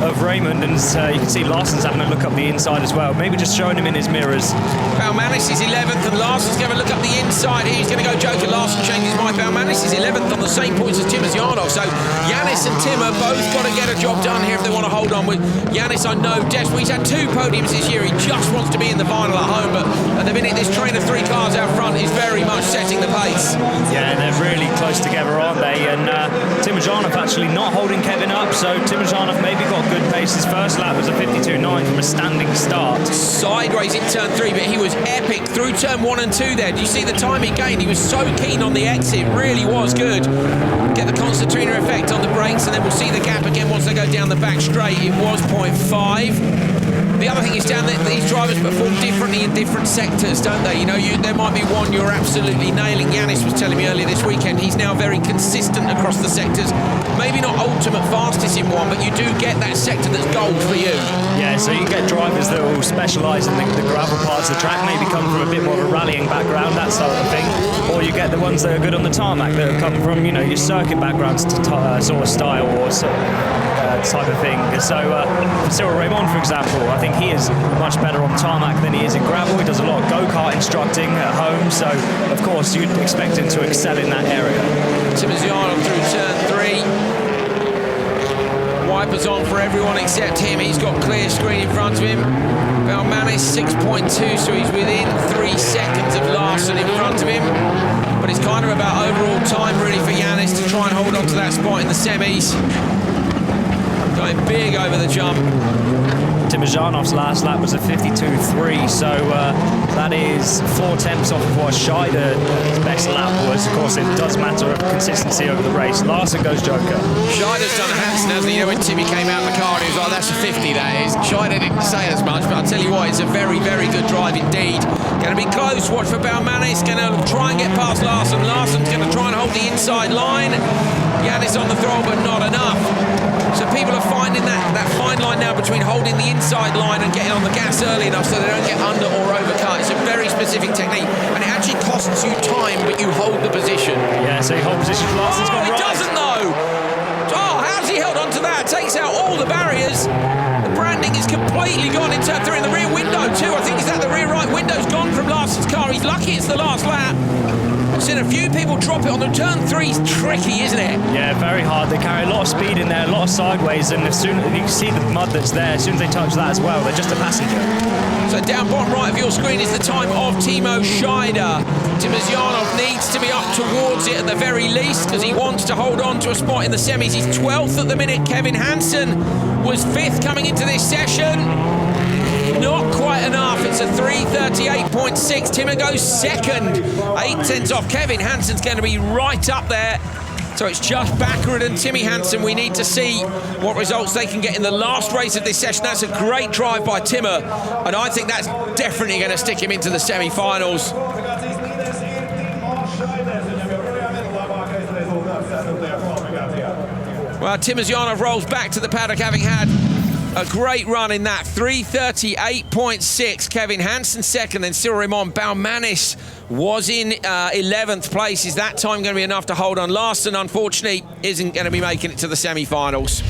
of Raymond, and you can see Larsson's having a look up the inside as well, maybe just showing him in his mirrors. Baumanis is 11th, and Larsson's going to look up the inside. He's going to go Joker. Larsson changes mind. Baumanis is 11th on the same points as Timosyanov. So Yanis and Tim are both got to get a job done here if they want to hold on. With Yanis, I know, desperately. He's had 2 podiums this year. He just wants to be in the final at home, but at the minute, this train of 3 cars out front is very much setting the pace. Yeah, they're really close together, aren't they? And Timosyanov actually not holding Kevin up, so Timosyanov maybe got good pace. His first lap was a 52.9 from a standing start. Sideways in turn 3, but he was epic through turn 1 and 2 there. Do you see the time he gained? He was so keen on the exit, really was good. Get the concertina effect on the brakes, and then we'll see the gap again once they go down the back straight. It was 0.5. The other thing is down there, these drivers perform differently in different sectors, don't they? You know, there might be one you're absolutely nailing. Yanis was telling me earlier this weekend, he's now very consistent across the sectors. Maybe not ultimate fastest in one, but you do get that sector that's gold for you. Yeah, so you get drivers that will specialise in the gravel parts of the track, maybe come from a bit more of a rallying background, that sort of thing. Or you get the ones that are good on the tarmac, that come from, you know, your circuit backgrounds sort of style or type of thing. So for Cyril Raymond, for example, I think he is much better on tarmac than he is in gravel. He does a lot of go-kart instructing at home, so of course you'd expect him to excel in that area. Timosyanov through turn 3. Wipers on for everyone except him. He's got clear screen in front of him. Baumanis 6.2, so he's within 3 seconds of Larsson in front of him. But it's kind of about overall time really for Yanis to try and hold on to that spot in the semis. Going big over the jump. Timosyanov's last lap was a 52.3, so that is 4 tenths off of what Scheider's best lap was. Of course, it does matter of consistency over the race. Larsson goes Joker. Scheider's done a Hansen, hasn't he? You know, when Timmy came out of the car, he was like, that's a 50, that is. Scheider didn't say as much, but I'll tell you what, it's a very, very good drive indeed. Going to be close. Watch for Baumanis. Going to try and get past Larsson. Larsson's going to try and hold the inside line. Yanis on the throttle, but not enough. So people are finding that fine line now between holding the inside line and getting on the gas early enough so they don't get under or overcut. It's a very specific technique, and it actually costs you time, but you hold the position. Yeah, so he holds position. Larsson's gone right. He doesn't though. Oh, how's he held onto that? Takes out all the barriers. The branding is completely gone in turn 3 in the rear window too. I think is that the rear right window's gone from Larsson's car. He's lucky it's the last lap. I've seen a few people drop it on the turn 3's tricky, isn't it? Yeah, very hard. They carry a lot of speed in there, a lot of sideways, and as soon as you can see the mud that's there, as soon as they touch that as well, they're just a passenger. So down bottom right of your screen is the time of Timo Scheider. Timosyanov needs to be up towards it at the very least because he wants to hold on to a spot in the semis. He's 12th at the minute. Kevin Hansen was 5th coming into this session. Not quite enough. It's a 3:38.6. Timo goes 2nd. 8 tenths off. Kevin Hansen's going to be right up there. So it's just Baccarat and Timmy Hansen. We need to see what results they can get in the last race of this session. That's a great drive by Timo, and I think that's definitely going to stick him into the semi-finals. Well, Timosyanov rolls back to the paddock having had a great run in that 3:38.6. Kevin Hansen 2nd, then Cyril Raymond. Baumanis was in 11th place. Is that time going to be enough to hold on? Larsson, unfortunately, isn't going to be making it to the semi-finals.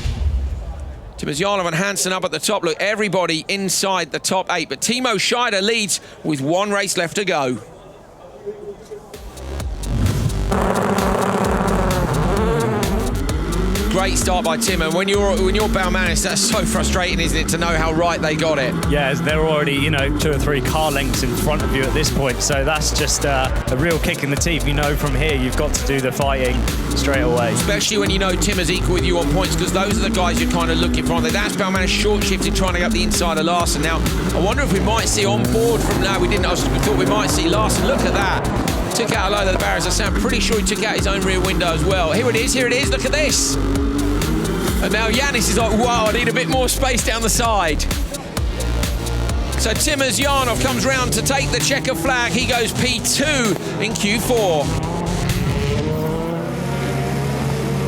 Timosyanov and Hansen up at the top. Look, everybody inside the top 8, but Timo Scheider leads with 1 race left to go. Great start by Tim, and when you're Baumanis, that's so frustrating, isn't it, to know how right they got it? Yeah, they're already, you know, 2 or 3 car lengths in front of you at this point, so that's just a real kick in the teeth. You know from here you've got to do the fighting straight away. Especially when you know Tim is equal with you on points, because those are the guys you're kind of looking for. That's Baumanis short-shifting, trying to get up the inside of Larsson. Now, I wonder if we might see on board from now. We thought we might see Larsson. Look at that. Took out a load of the barriers. I'm pretty sure he took out his own rear window as well. Here it is, look at this. And now Yanis is like, wow, I need a bit more space down the side. So Timosyanov comes round to take the checker flag. He goes P2 in Q4.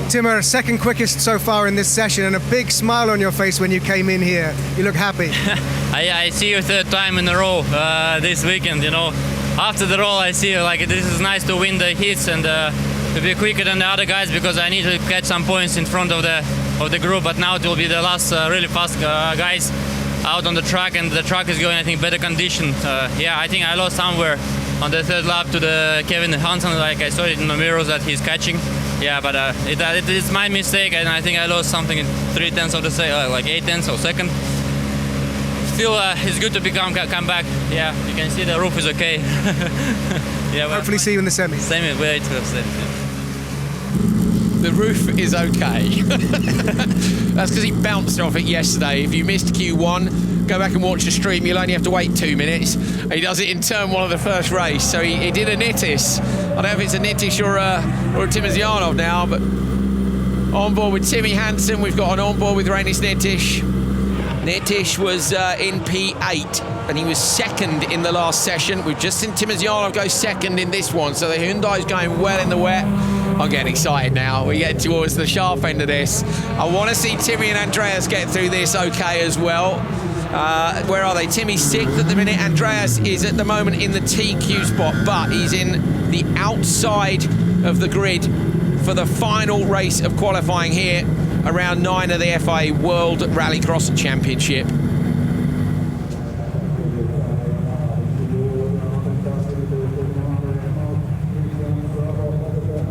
Timo, 2nd quickest so far in this session, and a big smile on your face when you came in here. You look happy. I see you 3rd time in a row this weekend, you know. After the roll, I see like this is nice to win the heats and to be quicker than the other guys because I need to catch some points in front of the of the group, but now it will be the last really fast guys out on the track, and the track is going, I think, better condition. Yeah, I think I lost somewhere on the third lap to the Kevin Hansen, like I saw it in the mirrors that he's catching. Yeah, but it's my mistake, and I think I lost something in 3/10 of the second, like 8/10 of second. Still, it's good to come back. Yeah, you can see the roof is okay. Yeah, Hopefully see you in the semis. Same way to have said. The roof is okay. That's because he bounced off it yesterday. If you missed Q1, go back and watch the stream. You'll only have to wait 2 minutes. He does it in turn 1 of the first race. So he did a Nittis. I don't know if it's a Nittis or a Timosyanov now, but on board with Timmy Hansen, we've got an on board with Reinis Nittis. Nittis was in P8 and he was second in the last session. We've just seen Timosyanov go second in this one, so the Hyundai's going well in the wet. I'm getting excited now. We're getting towards the sharp end of this. I want to see Timmy and Andreas get through this okay as well. Where are they? Timmy's 6th at the minute. Andreas is at the moment in the TQ spot, but he's in the outside of the grid for the final race of qualifying here around 9 of the FIA World Rallycross Championship.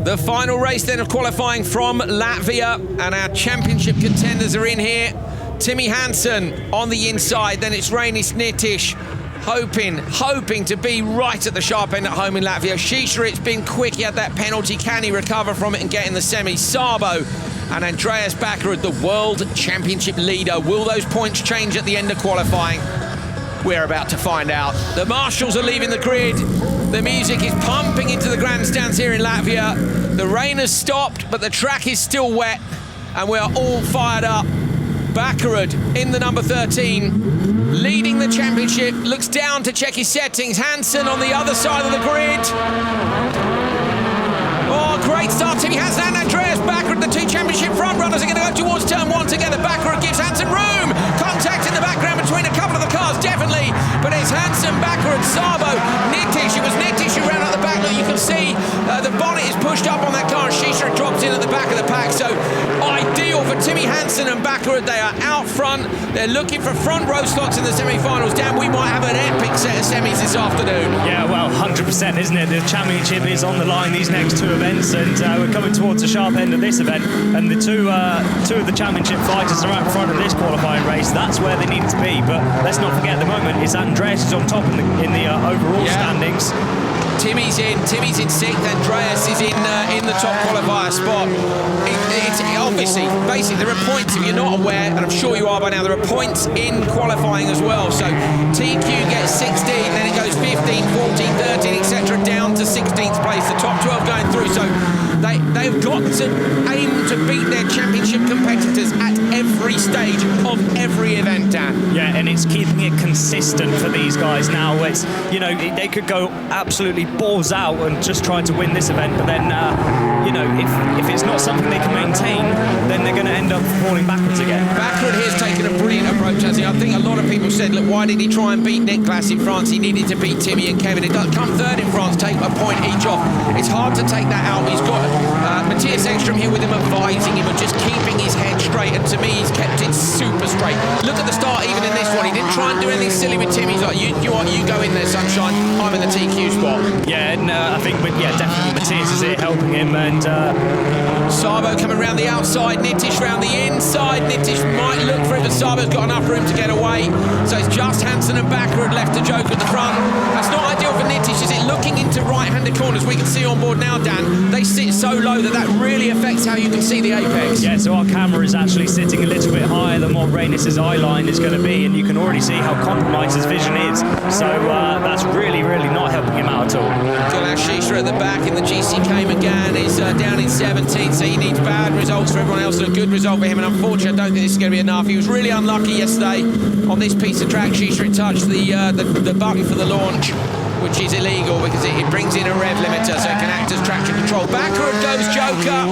The final race then of qualifying from Latvia, and our championship contenders are in here. Timmy Hansen on the inside, then it's Reinis Nittis, hoping to be right at the sharp end at home in Latvia. Shisha, it's been quick, he had that penalty, can he recover from it and get in the semi? Sabo and Andreas Backer, the World Championship leader. Will those points change at the end of qualifying? We're about to find out. The marshals are leaving the grid. The music is pumping into the grandstands here in Latvia. The rain has stopped, but the track is still wet, and we are all fired up. Bakarud in the number 13, leading the championship, looks down to check his settings. Hansen on the other side of the grid. Oh, great start, Timmy Hansen and Andreas Bakarud, the 2 championship front runners, are going to go towards turn 1 together. Bakarud gives Hansen room. Contact in the background between a couple of the cars, definitely. But it's Hansen, Bakarud, Sabo, Nittis. It was Nittis who ran out the back. Look, you can see the bonnet is pushed up on that car, and Shisha drops in at the back of the pack. So ideal for Timmy Hansen and Bakarud. They are out front. They're looking for front row slots in the semi-finals. Dan, we might have an epic set of semis this afternoon. Yeah, well, 100%, isn't it? The championship is on the line these next 2 events, and we're coming towards the sharp end of this event, and the two of the championship fighters are out front of this qualifying race. That's where they need to be, but let's not forget at the moment it's Andreas who's on top in the overall standings. Timmy's in 6th, Andreas is in the top qualifier spot. It's obviously, basically, there are points, if you're not aware, and I'm sure you are by now, there are points in qualifying as well. So TQ gets 16, then it goes 15, 14, 13, etc., down to 16th place, the top 12 going through. So they've got to aim to beat their championship competitors at every stage of every event, Dan. Yeah, and it's keeping it consistent for these guys now. It's, you know, they could go absolutely balls out and just try to win this event, but then, you know, if it's not something they can maintain, then they're going to end up falling backwards again. Backwood here's taken a brilliant approach, has he? I think a lot of people said, look, why did he try and beat Niklas in France? He needed to beat Timmy and Kevin. It does come 3rd in France, take a point each off. It's hard to take that out. He's got Matthias Ekstrom here with him, advising him and just keeping his head straight, and to me he's kept it super straight. Look at the start even in this one, he didn't try and do anything silly with Timmy. He's like, you go in there, sunshine, I'm in the TQ spot. Yeah, and I think, definitely Matthias is here helping him, and Sabo coming around the outside, Nittis round the inside. Nittis might look for it, but Sabo's got enough room to get away. So it's just Hansen and Bakarud left to joke at the front. That's not ideal for Nittis, is it? Looking into right-handed corners, we can see on board now, Dan, they sit so low that really affects how you can see the apex. Yeah, so our camera is actually sitting a little bit higher than what Reinis' eye line is going to be, and you can already see how compromised his vision is. So that's really not helping him out at all. Gulash Shisha at the back in the GC Cayman is down in 17th, so he needs bad results for everyone else and a good result for him, and unfortunately I don't think this is going to be enough. He was really unlucky yesterday on this piece of track. Shisha touched the button for the launch, which is illegal because it brings in a rev limiter, so it can act as traction control. Bakarud goes Joker.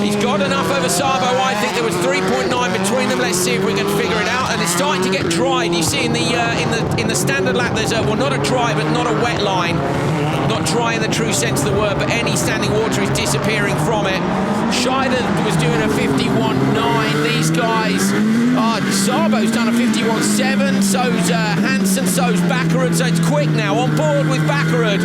He's got enough over Sabo. I think there was 3.9 between them. Let's see if we can figure it out. and it's starting to get dried. You see in the standard lap, there's not a dry, but not a wet line. Not dry in the true sense of the word, but any standing water is disappearing from it. Scheider was doing a 51.9. These guys, Sabo's done a 51.7. So's Hansen, so's Bakkerud. So it's quick now, on board with Bakkerud.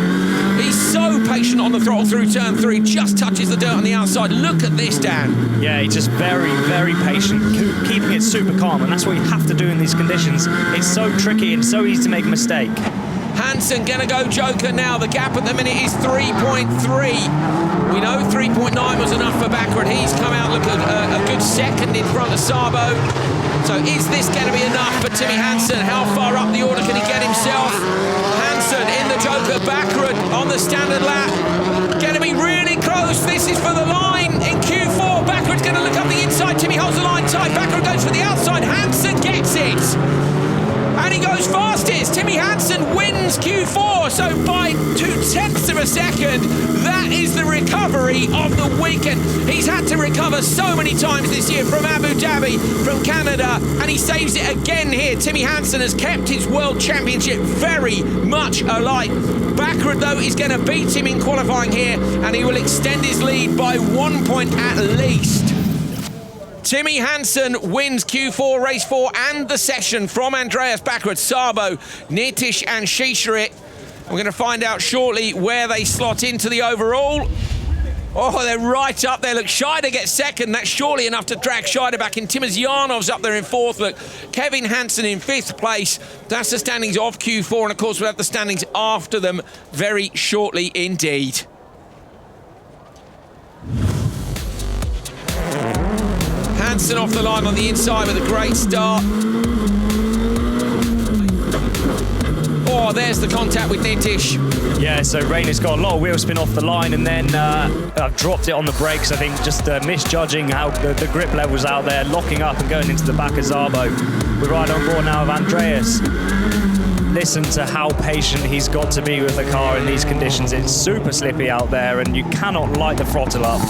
He's so patient on the throttle through turn 3, just touches the dirt on the outside. Look at this, Dan. Yeah, he's just very, very patient, keeping it super calm, and that's what you have to do in these conditions. It's so tricky and so easy to make a mistake. Hansen gonna go joker now. The gap at the minute is 3.3. We know 3.9 was enough for Bakkerud. He's come out, look at a good second in front of Sabo. So is this gonna be enough for Timmy Hansen? How far up the order can he get himself? Hansen in the joker, Bakkerud on the standard lap. Gonna be really close. This is for the line in Q4. Bakkerud's gonna look up the inside. Timmy holds the line tight. Bakkerud goes for the outside. Hansen gets it. And he goes fastest. Timmy Hansen wins Q4, so by 0.2 of a second, that is the recovery of the weekend. He's had to recover so many times this year from Abu Dhabi, from Canada, and he saves it again here. Timmy Hansen has kept his World Championship very much alive. Bakkerud, though, is going to beat him in qualifying here, and he will extend his lead by 1 point at least. Timmy Hansen wins Q4, race 4, and the session from Andreas Bakkerud, Sabo, Nitish and Shisharit. We're going to find out shortly where they slot into the overall. Oh, they're right up there. Look, Scheider gets second. That's surely enough to drag Scheider back in. Timosyanov's up there in 4th. Look, Kevin Hansen in 5th place. That's the standings of Q4, and of course we'll have the standings after them very shortly indeed. Hansen off the line on the inside with a great start. Oh, there's the contact with Nitish. Yeah, so Rainer's got a lot of wheel spin off the line, and then I've dropped it on the brakes. I think just misjudging how the grip levels out there, locking up and going into the back of Szabo. We're right on board now with Andreas. Listen to how patient he's got to be with the car in these conditions. It's super slippy out there, and you cannot light the throttle up.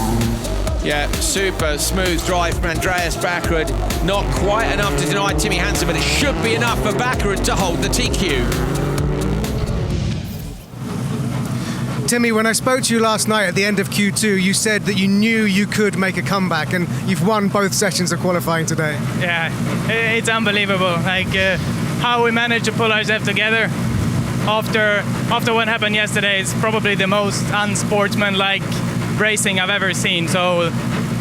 Yeah, super smooth drive from Andreas Bakkerud. Not quite enough to deny Timmy Hansen, but it should be enough for Bakkerud to hold the TQ. Timmy, when I spoke to you last night at the end of Q2, you said that you knew you could make a comeback, and you've won both sessions of qualifying today. Yeah, it's unbelievable. Like how we managed to pull ourselves together after what happened yesterday is probably the most unsportsmanlike racing I've ever seen. So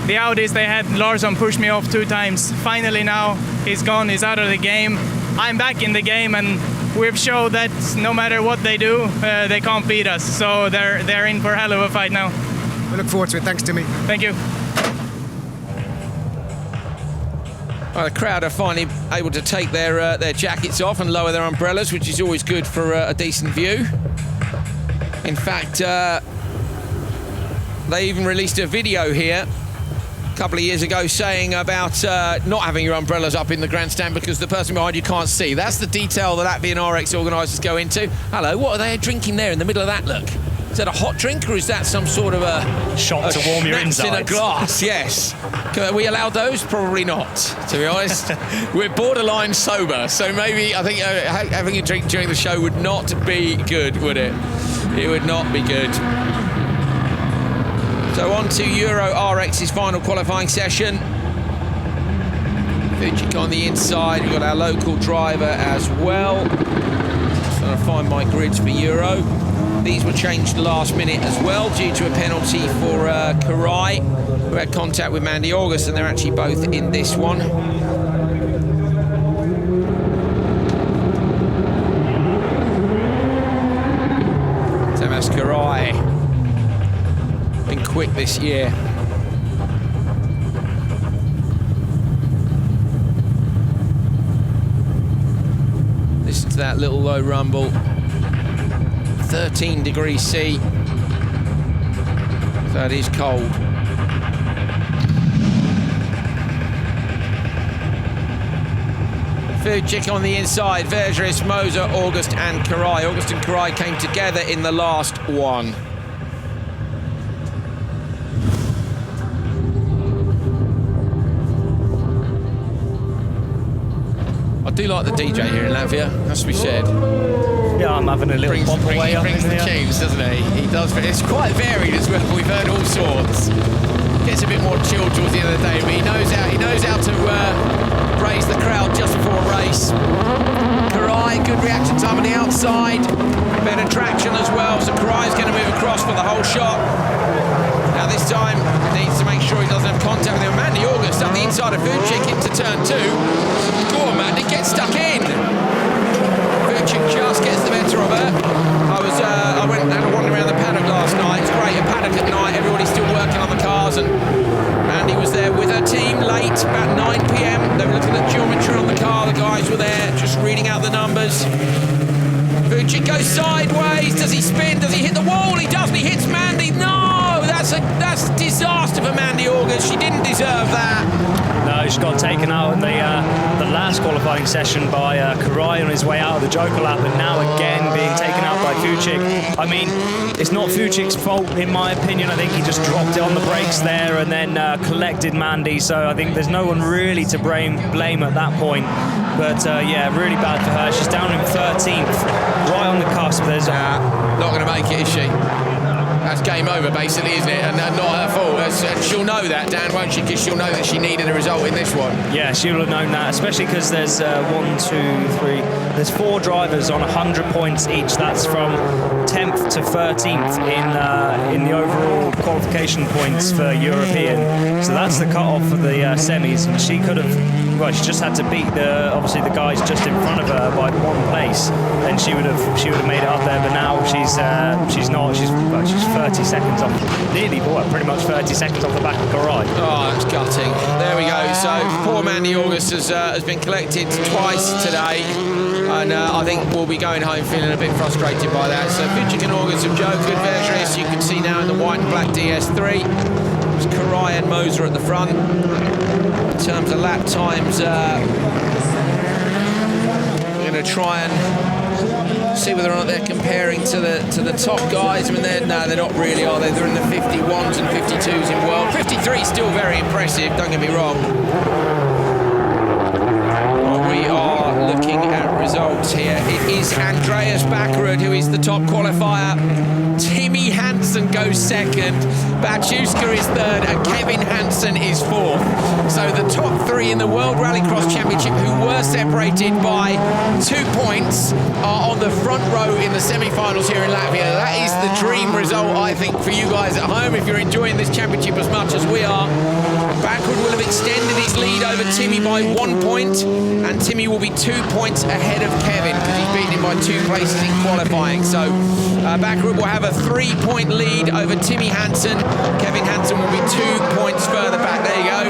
the Audis they had, Larsson pushed me off 2 times. Finally now he's gone, he's out of the game. I'm back in the game, and we've shown that no matter what they do, they can't beat us. So they're in for a hell of a fight now. We look forward to it. Thanks, Timmy. Thank you. Well, the crowd are finally able to take their jackets off and lower their umbrellas, which is always good for a decent view. In fact, they even released a video here a couple of years ago saying about not having your umbrellas up in the grandstand because the person behind you can't see. That's the detail that Latvian RX organisers go into. Hello, what are they drinking there in the middle of that, look? Is that a hot drink, or is that some sort of a shot to warm your insides? In a glass, yes. Are we allowed those? Probably not, to be honest. We're borderline sober, so maybe I think having a drink during the show would not be good, would it? It would not be good. So on to Euro RX's final qualifying session. Fujik on the inside. We've got our local driver as well. Just trying to find my grids for Euro. These were changed last minute as well due to a penalty for Karai, who had contact with Mandy August, and they're actually both in this one. Tamas Karai, been quick this year. Listen to that little low rumble. 13 degrees C. So it is cold. Fujik on the inside. Vergeris, Moser, August and Karai. August and Karai came together in the last one. I do like the DJ here in Latvia, has to be said. Yeah, I'm having a little Brings pop away up the in here. tunes, doesn't he? He does. It's quite varied as well. We've heard all sorts. Gets a bit more chilled towards the end of the day, but he knows how to raise the crowd just before a race. Karai, good reaction time on the outside. Better traction as well, so Karai's going to move across for the whole shot. Now this time, needs to make sure he doesn't have contact with him. Mandy August up the inside of Vucic into turn 2. Go on, Mandy, get stuck in. Vucic just gets the better of her. I went and had a wander around the paddock last night. It's great, a paddock at night, everybody's still working on the cars, and Mandy was there with her team late, about 9 p.m. They were looking at geometry on the car, the guys were there, just reading out the numbers. Vucic goes sideways, does he spin, does he hit the wall? He does, and he hits Mandy. No, that's a disaster for Mandy August, she didn't deserve that. No, she got taken out in the last qualifying session by Karai on his way out of the Joker lap, and now again being taken out by Vucic. I mean, it's not Vucic's fault in my opinion. I think he just dropped it on the brakes there and then collected Mandy, so I think there's no one really to blame at that point. But yeah, really bad for her. She's down in 13th, right on the cusp. There's not going to make it, is she? That's game over, basically, isn't it? And not her fault. And she'll know that, Dan, won't she? Because she'll know that she needed a result in this one. Yeah, she'll have known that, especially because there's 3. There's 4 drivers on 100 points each. That's from 10th to 13th in the overall qualification points for European. So that's the cut-off for the semis, and she could have. Well, she just had to beat obviously the guys just in front of her by 1 place, and she would have made it up there. But now she's not. She's 30 seconds off, nearly, pretty much 30 seconds off the back of Karai. Oh, that's gutting. There we go. So poor Mandy August has been collected twice today, and I think we'll be going home feeling a bit frustrated by that. So Vucic and August have Joe good versions. You can see now in the white and black DS3. It's Karai and Moser at the front. In terms of lap times, we're going to try and see whether or not they're comparing to the top guys. I mean, they're not really, are they? They're in the 51s and 52s in world. 53 is still very impressive, don't get me wrong. Well, we are looking at results here. It is Andreas Backerud who is the top qualifier. Timmy Hansen goes second, Bachuska is third, and Kevin Hansen is fourth. So the top 3 in the World Rallycross Championship, who were separated by 2 points, are on the front row in the semi-finals here in Latvia. That is the dream result, I think, for you guys at home if you're enjoying this championship as much as we are. Backward will have extended his lead over Timmy by 1 point, and Timmy will be 2 points ahead of Kevin because he's beaten him by 2 places in qualifying. So Backward will have a 3-point lead over Timmy Hansen. Kevin Hansen will be 2 points further back. There you go.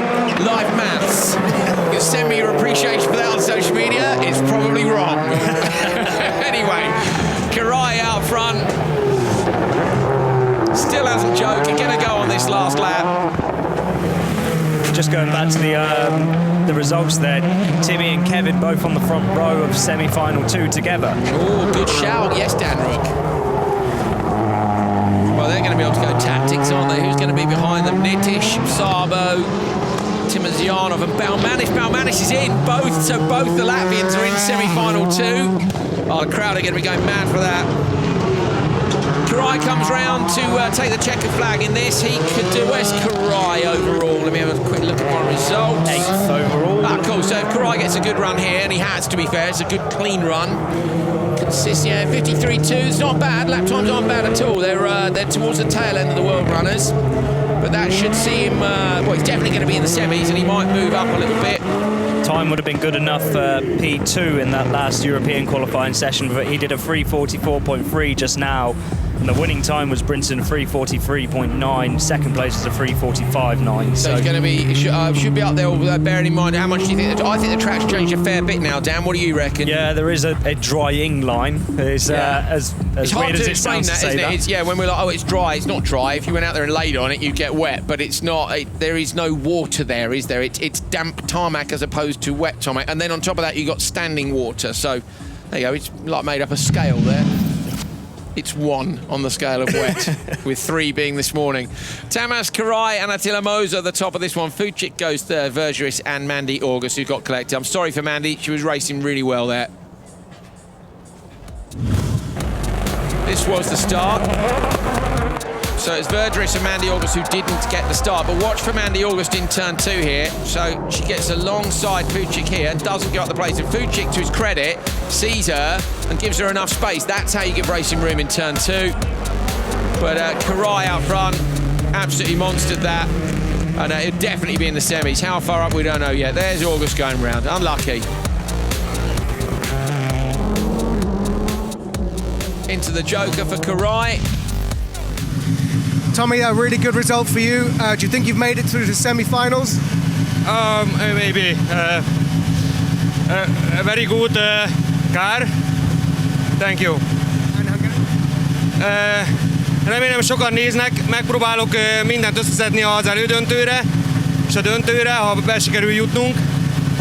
Live maths. You can send me your appreciation for that on social media. It's probably wrong. Anyway, Karai out front. Still hasn't joked. He's going to go on this last lap. Just going back to the results there, Timmy and Kevin both on the front row of semi-final 2 together. Oh, good shout. Yes, Dan Rook. Well, they're going to be able to go tactics, aren't they? Who's going to be behind them? Nitish, Sabo, Timazyanov and Balmanis. Balmanis is in so both the Latvians are in semi-final 2. Oh, the crowd are going to be going mad for that. Karai comes round to take the checker flag in this. He could do. Where's Karai overall? Let me have a quick look at my results. 8th overall. Ah, cool. So if Karai gets a good run here, and he has, to be fair, it's a good clean run. Consists, 53.2. It's not bad. Lap times aren't bad at all. They're towards the tail end of the world runners. But that should see him. Well, he's definitely going to be in the semis, and he might move up a little bit. Time would have been good enough for P2 in that last European qualifying session, but he did a 3:44.3 just now. And the winning time was Brinson 3:43.9. Second place is a 3:45.9. So he's going to be should be up there. Bearing in mind, how much do you think? I think the track's changed a fair bit now. Dan, what do you reckon? Yeah, there is a drying line. It's as weird as it sounds to say that. It's, when we're like, oh, it's dry. It's not dry. If you went out there and laid on it, you'd get wet. But it's not. There is no water there, is there? It's damp tarmac as opposed to wet tarmac. And then on top of that, you got standing water. So there you go. It's like made up a scale there. It's 1 on the scale of wet, with 3 being this morning. Tamas Karai and Attila Moser at the top of this one. Fucik goes third, Vergeris and Mandy August, who got collected. I'm sorry for Mandy, she was racing really well there. This was the start. So it's Vergeris and Mandy August who didn't get the start, but watch for Mandy August in turn 2 here. So she gets alongside Fucik here and doesn't get up the place. And Fucik, to his credit, sees her and gives her enough space. That's how you give racing room in turn 2. But Karai out front, absolutely monstered that. And it'll definitely be in the semis. How far up, we don't know yet. There's August going round, unlucky. Into the joker for Karai. Tommy, a really good result for you. Do you think you've made it through the semi-finals? Maybe. A very good car. Thank you. Remélem sokan néznek, megpróbálok mindent összeszedni az elődöntőre, és a döntőre, ha be sikerül jutnunk.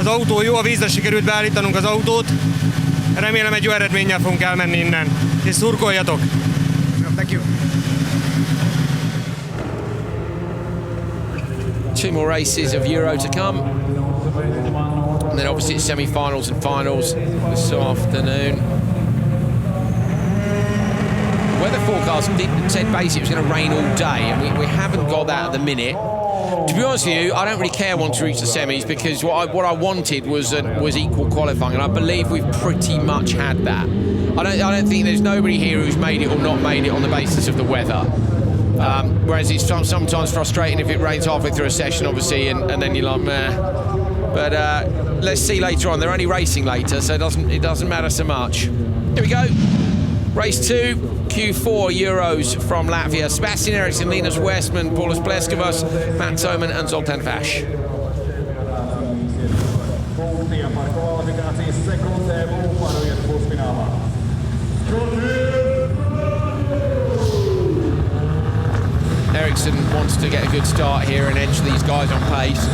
Az autó jó, a vízre sikerült beállítanunk az autót. Remélem egy jó eredménnyel fogunk elmenni innen. És szurkoljatok! Thank you. 2 more races of Euro to come. And then obviously it's semi-finals and finals this afternoon. Weather forecast said basically it was going to rain all day, and we haven't got that at the minute. To be honest with you, I don't really care once we reach the semis, because what I wanted was equal qualifying, and I believe we've pretty much had that. I don't think there's nobody here who's made it or not made it on the basis of the weather. Whereas it's sometimes frustrating if it rains halfway through a session, obviously, and then you're like, meh. But let's see later on. They're only racing later, so it doesn't matter so much. Here we go. Race 2, Q4 Euros from Latvia. Sebastian Eriksson, Linus Westman, Paulius Pleskavas, Matt Soman and Zoltan Fash. Eriksson wants to get a good start here and edge these guys on pace.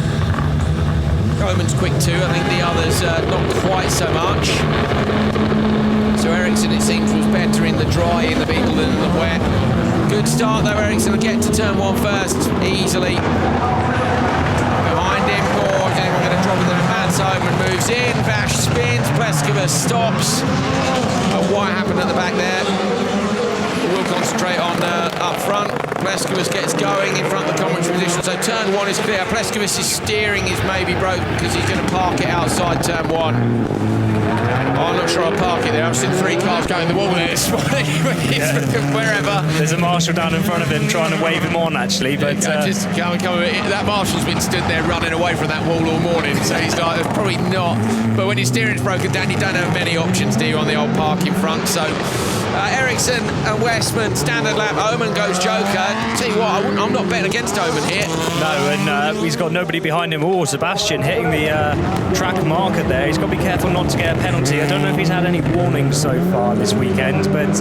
Roman's quick too, I think the others not quite so much. So Eriksson, it seems, was better in the dry in the Beetle than in the wet. Good start though, Eriksson will get to turn 1 first, easily. Behind him, or is anyone going to drop it? Matt Soman moves in, Vash spins, Pleskava stops. What happened at the back there? We'll concentrate on up front. Pleskavas gets going in front of the commentary position, so turn 1 is clear. Pleskavas' steering is maybe broken because he's going to park it outside turn 1. Oh, I'm not sure I'll park it there. I've seen 3 cars going the wall with it this morning. Wherever. There's a marshal down in front of him trying to wave him on, actually. But that marshal's been stood there running away from that wall all morning, so he's like, it's probably not. But when your steering's broken down, you don't have many options, do you, on the old park in front? So Eriksson and Westman, standard lap. Oman goes joker. Tell you what, I'm not betting against Oman here. No, and he's got nobody behind him. Oh, Sebastian hitting the track marker there. He's got to be careful not to get a penalty. I don't know if he's had any warnings so far this weekend, but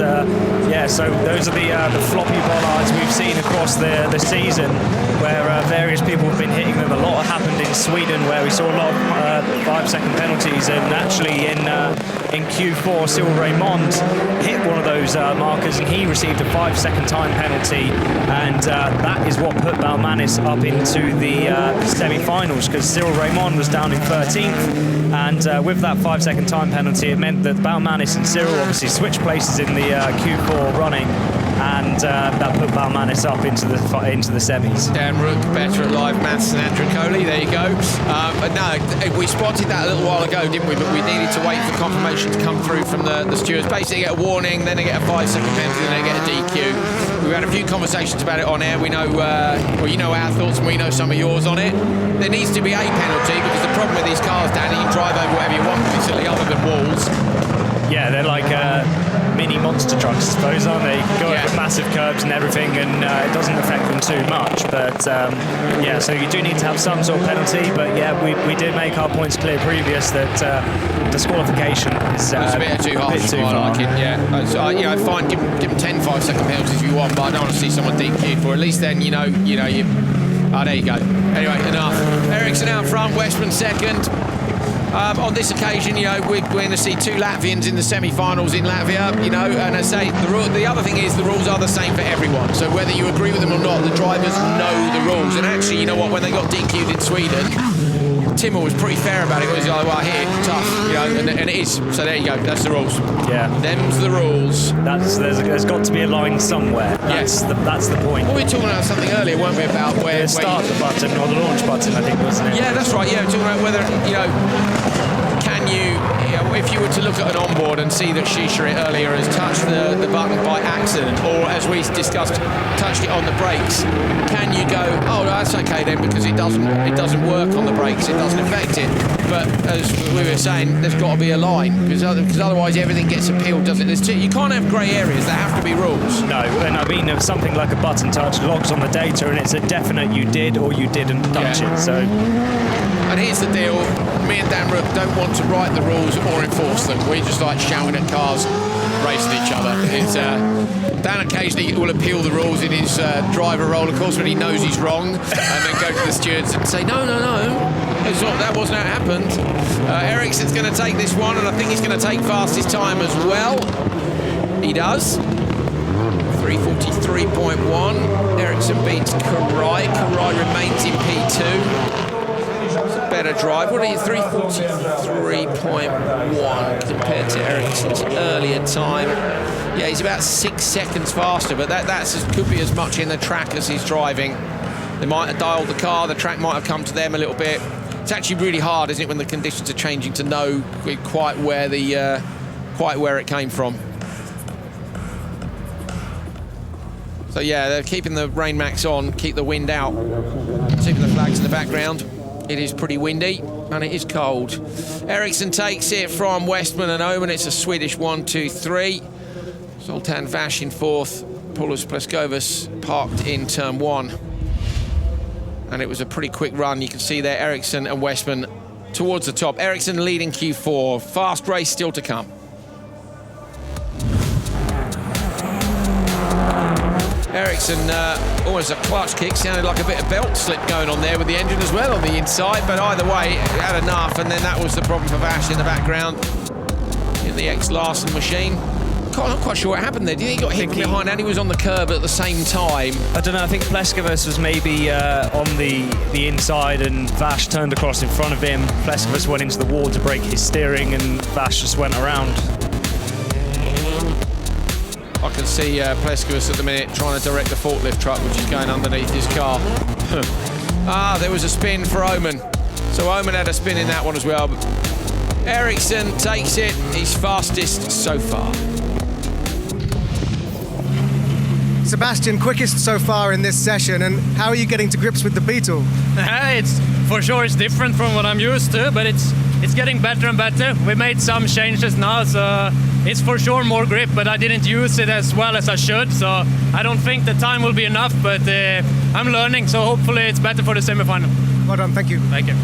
yeah, so those are the floppy bollards we've seen across the season, where various people have been hitting them. A lot happened in Sweden, where we saw a lot of 5-second penalties, and actually in Q4, Cyril Raymond hit one of those markers, and he received a 5-second time penalty, and that is what put Balmanis up into the semi-finals, because Cyril Raymond was down in 13th, and with that 5-second time penalty, it meant that Balmanis and Cyril obviously switched places in the Q4 running, and that put Balmanis up into the semis. Dan Rook better at live maths than Andrew Coley, there you go. But no, we spotted that a little while ago, didn't we? But we needed to wait for confirmation to come through from the stewards. Basically, get a warning, then they get a 5-second penalty, then they get a DQ. We've had a few conversations about it on air. We know, well, you know our thoughts and we know some of yours on it. There needs to be a penalty, because the problem with these cars, Danny, you can drive over whatever you want, basically, other than walls. Yeah, they're like mini monster trucks, I suppose, aren't they? You can go over massive curbs and everything, and it doesn't affect them too much. But yeah, so you do need to have some sort of penalty. But yeah, we did make our points clear previous that disqualification is a bit too harsh. I like it. Yeah, so, you know, fine. Give them 10 5-second penalties if you want, but I don't want to see someone DQ'd for. At least then you know you. Oh, there you go. Anyway, enough. Eriksson out front, Westman second. On this occasion, we're going to see 2 Latvians in the semi-finals in Latvia, and I say the other thing is the rules are the same for everyone. So whether you agree with them or not, the drivers know the rules. And actually, you know what, when they got DQ'd in Sweden, Timo was pretty fair about it. He was like, well, here, tough, and it is. So there you go, that's the rules. Yeah. Them's the rules. There's got to be a line somewhere. That's the point. Well, we were talking about something earlier, weren't we, about where... The start button or the launch button, I think, wasn't it? Yeah, that's right. Yeah, we're talking about whether, can you, if you were to look at an onboard and see that Shisha earlier has touched the button by accident, or as we discussed, touched it on the brakes, can you go, oh, that's okay then, because it doesn't work on the brakes, it doesn't affect it. But as we were saying, there's got to be a line, because otherwise everything gets appealed, doesn't it? You can't have grey areas, there have to be rules. No, and I mean, if something like a button touch logs on the data and it's a definite you did or you didn't touch it, so... And here's the deal, me and Dan Rook don't want to write the rules or enforce them. We just like shouting at cars, racing each other. Dan occasionally will appeal the rules in his driver roller course when he knows he's wrong, and then go to the stewards and say, no, that wasn't how it happened. Ericsson's going to take this one, and I think he's going to take fastest time as well. He does. 3:43.1. Ericsson beats Karai. Karai remains in P2. Better drive. What are you? 3:43.1 compared to Ericsson's earlier time. Yeah, he's about 6 seconds faster, but could be as much in the track as he's driving. They might have dialed the car, the track might have come to them a little bit. It's actually really hard, isn't it, when the conditions are changing, to know quite where it came from. So yeah, they're keeping the rain max on, keep the wind out, keeping the flags in the background. It is pretty windy and it is cold. Ericsson takes it from Westman and Oman. It's a Swedish 1-2-3. Zoltan Vash in 4th. Paulus Pleskovas parked in turn 1. And it was a pretty quick run. You can see there Ericsson and Westman towards the top. Ericsson leading Q4. Fast race still to come. Ericsson, almost a clutch kick, sounded like a bit of belt slip going on there with the engine as well on the inside, but either way, it had enough, and then that was the problem for Vash in the background in the ex-Larsen machine. I'm not quite sure what happened there. Do you think he got hit from behind and he was on the curb at the same time? I don't know, I think Pleskovas was maybe on the inside and Vash turned across in front of him. Pleskovas went into the wall to break his steering and Vash just went around. I can see Pleskovas at the minute trying to direct the forklift truck, which is going underneath his car. There was a spin for Oman. So Oman had a spin in that one as well. But Ericsson takes it. He's fastest so far. Sebastian, quickest so far in this session, and how are you getting to grips with the Beetle? It's for sure it's different from what I'm used to, but it's getting better and better. We made some changes now, so it's for sure more grip, but I didn't use it as well as I should, so I don't think the time will be enough, but I'm learning, so hopefully it's better for the semi-final. Well done, thank you. Thank you.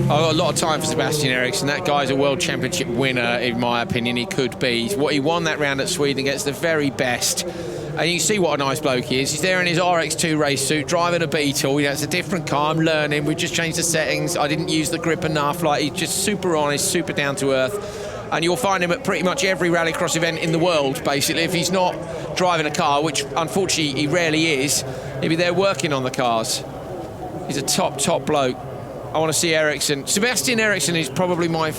I've got a lot of time for Sebastian Ericsson. That guy's a World Championship winner, in my opinion. He could be. He won that round at Sweden against the very best. And you can see what a nice bloke he is. He's there in his RX2 race suit, driving a Beetle. It's a different car. I'm learning. We've just changed the settings. I didn't use the grip enough. He's just super honest, super down to earth. And you'll find him at pretty much every rallycross event in the world, basically. If he's not driving a car, which unfortunately he rarely is, he'll be there working on the cars. He's a top bloke. I want to see Ericsson. Sebastian Ericsson is probably my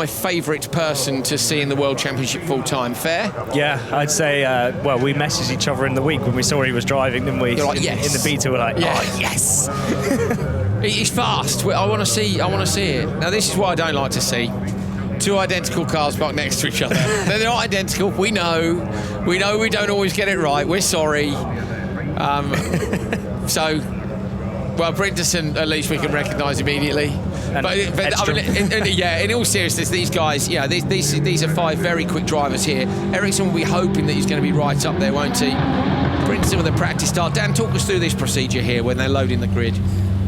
favourite person to see in the World Championship full-time. Fair? Yeah, I'd say, well, we messaged each other in the week when we saw he was driving, didn't we? You're like, yes. In the Beetle, we're like, yeah. oh, yes. He's fast. I want to see it. Now, this is what I don't like to see. Two identical cars parked next to each other. They're not identical. We know we don't always get it right. We're sorry. Well, Brinderson, at least we can recognise immediately. But I mean, in all seriousness, these guys, these are 5 very quick drivers here. Ericsson will be hoping that he's going to be right up there, won't he? Brinderson with a practice start. Dan, talk us through this procedure here when they're loading the grid.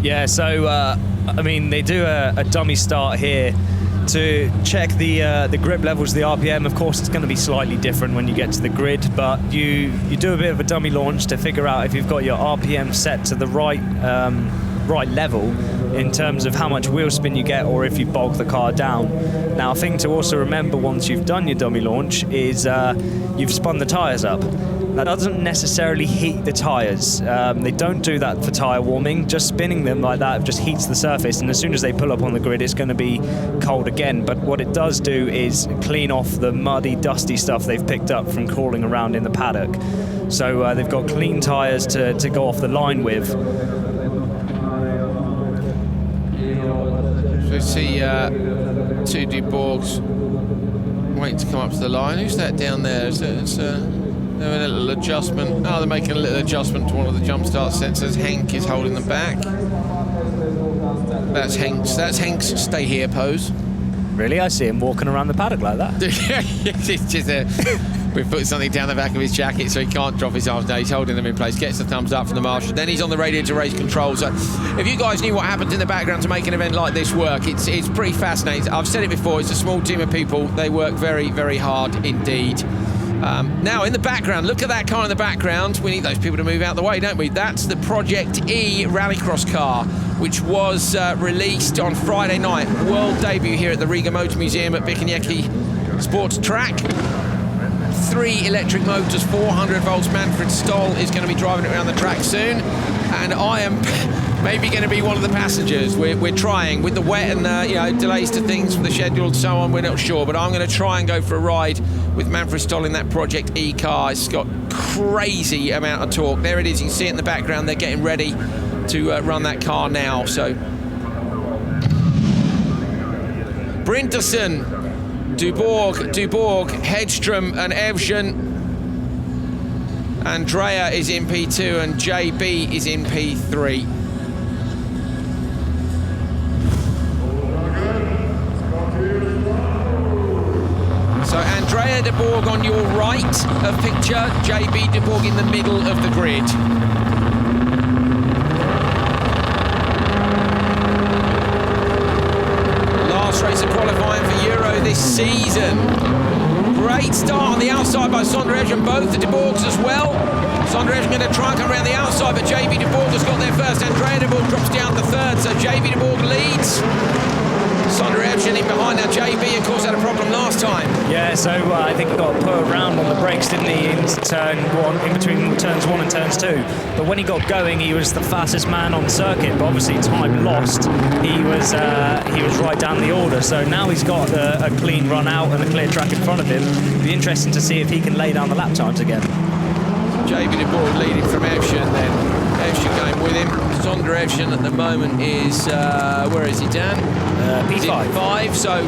Yeah, so, I mean, they do a dummy start here to check the grip levels, the RPM. Of course, it's going to be slightly different when you get to the grid, but you do a bit of a dummy launch to figure out if you've got your RPM set to the right right level in terms of how much wheel spin you get or if you bog the car down. Now, a thing to also remember once you've done your dummy launch is you've spun the tyres up. That doesn't necessarily heat the tyres. They don't do that for tyre warming. Just spinning them like that just heats the surface, and as soon as they pull up on the grid, it's going to be cold again. But what it does do is clean off the muddy, dusty stuff they've picked up from crawling around in the paddock. So they've got clean tyres to go off the line with. So we see two Dubourgs waiting to come up to the line. Who's that down there? They're doing a little adjustment. Oh, they're making a little adjustment to one of the jump start sensors. Henk is holding them back. That's Henk's stay here pose. Really? I see him walking around the paddock like that. It's just we've put something down the back of his jacket so he can't drop his arms down. He's holding them in place, gets the thumbs up from the marshal. Then he's on the radio to raise control. So if you guys knew what happens in the background to make an event like this work, it's pretty fascinating. I've said it before, it's a small team of people. They work very, very hard indeed. Now, in the background, look at that car in the background. We need those people to move out the way, don't we? That's the Project E Rallycross car, which was released on Friday night. World debut here at the Riga Motor Museum at Bikinieki Sports Track. 3 electric motors, 400 volts. Manfred Stoll is going to be driving it around the track soon. And I am maybe going to be one of the passengers. We're trying with the wet and delays to things for the schedule and so on. We're not sure, but I'm going to try and go for a ride with Manfred Stoll in that Project E car. It's got crazy amount of torque. There it is. You can see it in the background. They're getting ready to run that car now. So Brinterson, Dubourg, Hedstrom and Evgen. Andrea is in P2 and JB is in P3. So Andrea Dubourg on your right of picture, JB Dubourg in the middle of the grid. Last race of qualifying for Euro this season. Great start on the outside by Sondre Evgen, both the Dubourgs as well. Sondre Evgen going to try and come around the outside, but JB Dubourg has got there first. Andrea Dubourg drops down to third, so JB Dubourg leads. Sondre Evgen in behind. Now JB, of course, had a problem last time. Yeah, so I think he got put around on the brakes, didn't he, in turn 1, in between turns 1 and turns 2. But when he got going, he was the fastest man on the circuit. But obviously, time lost. He was right down the order. So now he's got a clean run out and a clear track in front of him. It'll be interesting to see if he can lay down the lap times again. JB Dubourg leading from Evgen then. Evgen going with him. Sondre Evgen at the moment is, where is he, Dan? P5. P5, so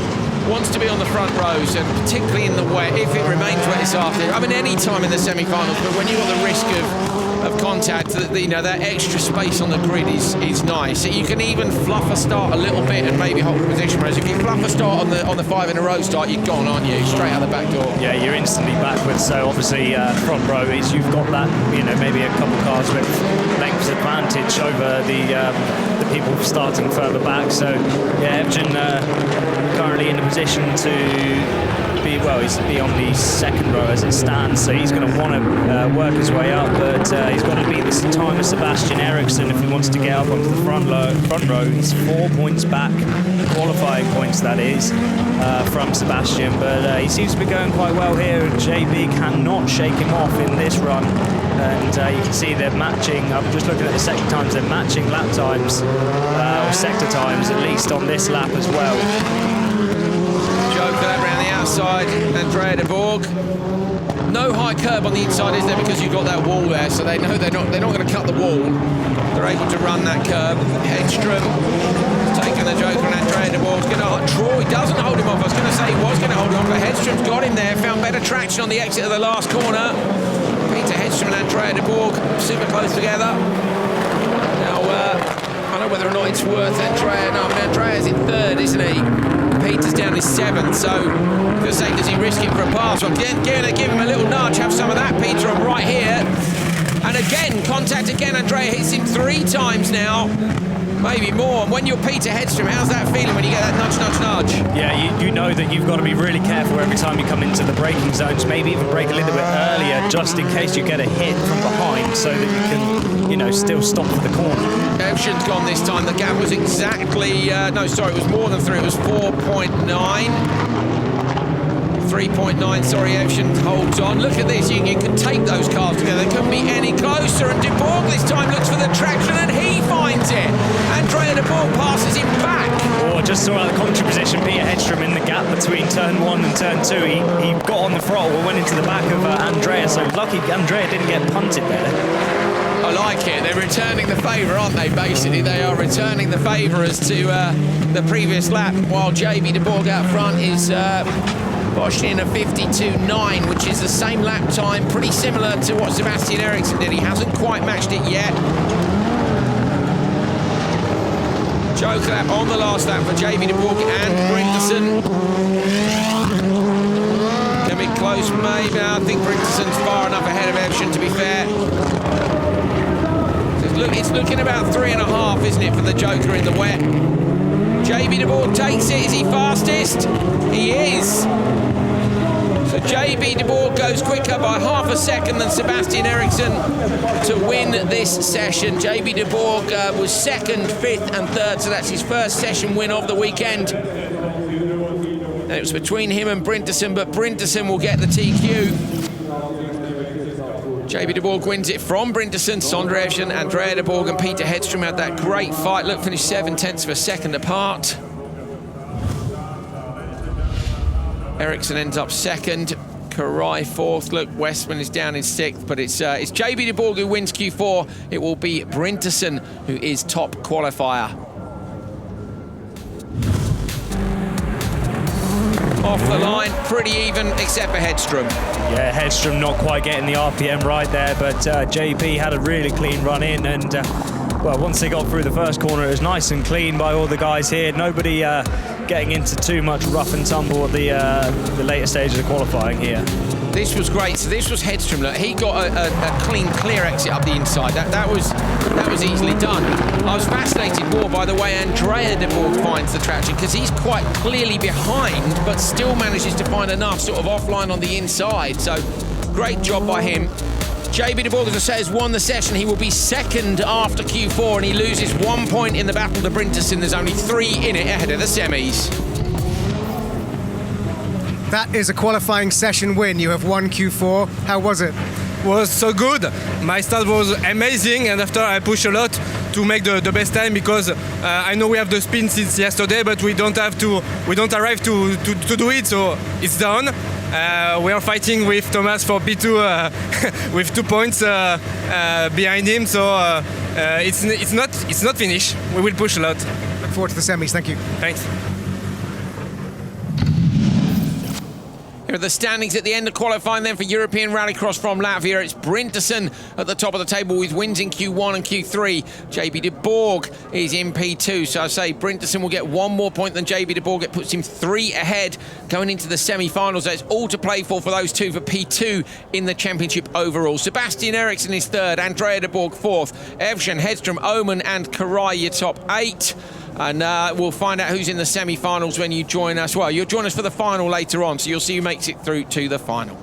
wants to be on the front rows, and particularly in the wet, if it remains wet this afternoon. I mean, any time in the semi-finals, but when you've got the risk of contact, that extra space on the grid is nice. You can even fluff a start a little bit and maybe hold a position, whereas if you fluff a start on the 5 in a row start, you're gone, aren't you? Straight out the back door. Yeah, you're instantly backwards. So obviously, front row is you've got that, maybe a couple cars with lengths advantage over the people starting further back. So yeah, Evgen currently in a position to be on the second row as it stands, so he's going to want to work his way up, but he's got to beat this time of Sebastian Eriksson if he wants to get up onto the front row. He's 4 points back, qualifying points that is, from Sebastian, but he seems to be going quite well here, and JB cannot shake him off in this run, and you can see they're matching. I'm just looking at the sector times, they're matching lap times, or sector times at least on this lap as well. Joe Curb around the outside, Andrea Dubourg. No high curb on the inside, is there? Because you've got that wall there, so they know they're not going to cut the wall. They're able to run that curb. Hedstrom taking the joker, and Andrea Dubourg's going to. Troy doesn't hold him off. I was going to say he was going to hold him off, but Hedstrom's got him there. Found better traction on the exit of the last corner. Peter Hedstrom and Andrea Dubourg super close together. Now, I don't know whether or not it's worth Andrea. No, Andrea's in third, isn't he? Peter's down his 7th, so I'm going to say, does he risk it for a pass? Well, going to give him a little nudge, have some of that, Peter. I'm right here. And again, contact again. Andrea hits him 3 times now, maybe more. And when you're Peter Hedstrom, how's that feeling when you get that nudge, nudge, nudge? Yeah, you know know that you've got to be really careful every time you come into the braking zones, maybe even brake a little bit earlier, just in case you get a hit from behind, so that you can, you know, still stop for the corner. Evshan's gone this time. The gap was exactly, no, sorry, it was more than 3. It was 4.9. 3.9, sorry, Evshan holds on. Look at this, you can tape those cars together. They couldn't be any closer, and De Bourg this time looks for the traction, and he finds it. Andrea De Bourg passes him back. Oh, just saw out the commentary position, Peter Hedstrom in the gap between turn 1 and turn 2. He got on the throttle and went into the back of Andrea, so lucky Andrea didn't get punted there. I like it. They're returning the favour, aren't they, basically? They are returning the favour as to the previous lap, while JB De Bourg out front is Bosch in a 52.9, which is the same lap time, pretty similar to what Sebastian Eriksson did. He hasn't quite matched it yet. Joker lap on the last lap for JB De Bourg and Brinderson. Can be close, maybe. I think Brinderson's far enough ahead of Evshan, to be fair. It's looking about 3.5, isn't it, for the Joker in the wet? JB De Bourg takes it. Is he fastest? He is. So JB De Bourg goes quicker by half a second than Sebastian Eriksson to win this session. JB De Bourg was 2nd, 5th and 3rd, so that's his first session win of the weekend. And it was between him and Brinderson, but Brinderson will get the TQ. JB De Bourg wins it from Brinderson. Sondre Evshan, Andrea De Bourg and Peter Hedstrom had that great fight. Look, finished 7/10 of a second apart. Eriksson ends up 2nd, Karai 4th. Look, Westman is down in 6th, but it's JB De Bourg who wins Q4. It will be Brinderson who is top qualifier. Off the line, pretty even, except for Hedstrom. Yeah, Hedstrom not quite getting the RPM right there, but JP had a really clean run in, and well, once they got through the first corner, it was nice and clean by all the guys here. Nobody getting into too much rough and tumble at the later stages of qualifying here. This was great. So this was Hedstrom. Look, he got a clean, clear exit up the inside. That was easily done. I was fascinated more by the way Andrea De Bourg finds the traction, because he's quite clearly behind, but still manages to find enough sort of offline on the inside. So great job by him. JB De Bourg, as I say, has won the session. He will be 2nd after Q4, and he loses 1 point in the battle to Brinderson. There's only 3 in it ahead of the semis. That is a qualifying session win. You have won Q4. How was it? Was so good. My start was amazing, and after I pushed a lot to make the best time, because I know we have the spin since yesterday, but we don't arrive to do it, so it's done. We are fighting with Thomas for P2 with 2 points behind him, so it's not finished. We will push a lot. Look forward to the semis. Thank you. Thanks. Here are the standings at the end of qualifying then for European Rallycross from Latvia. It's Brinderson at the top of the table with wins in Q1 and Q3. JB De Bourg is in P2. So I say Brinderson will get 1 more point than JB De Bourg. It puts him 3 ahead going into the semi-finals. So it's all to play for those two for P2 in the championship overall. Sebastian Eriksson is 3rd, Andrea De Bourg 4th, Evshan, Hedstrom, Oman and Karai your top 8. And we'll find out who's in the semi-finals when you join us. Well, you'll join us for the final later on, so you'll see who makes it through to the final.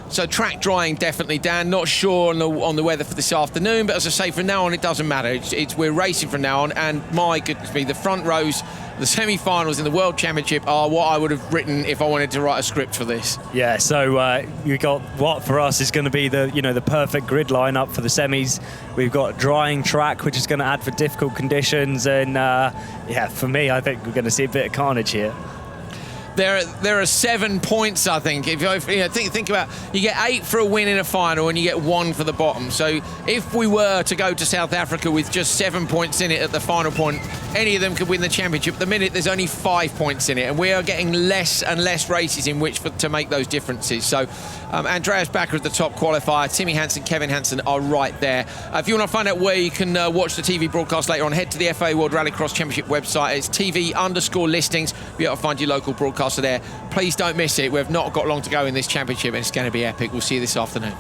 So track drying, definitely, Dan. Not sure on the weather for this afternoon, but as I say, from now on, it doesn't matter. We're racing from now on, and my goodness me, the front rows, the semi-finals in the World Championship are what I would have written if I wanted to write a script for this. Yeah, so you got what for us is going to be the perfect grid lineup for the semis. We've got drying track, which is going to add for difficult conditions, and yeah, for me, I think we're going to see a bit of carnage here. There are 7 points, I think. If you think about, you get 8 for a win in a final and you get 1 for the bottom. So if we were to go to South Africa with just 7 points in it at the final point, any of them could win the championship. At the minute, there's only 5 points in it, and we are getting less and less races in which to make those differences. So Andreas Backer is the top qualifier. Timmy Hansen, Kevin Hansen are right there. If you want to find out where you can watch the TV broadcast later on, head to the FIA World Rallycross Championship website. It's TV_listings. You'll be able to find your local broadcaster there. Please don't miss it. We've not got long to go in this championship, and it's going to be epic. We'll see you this afternoon.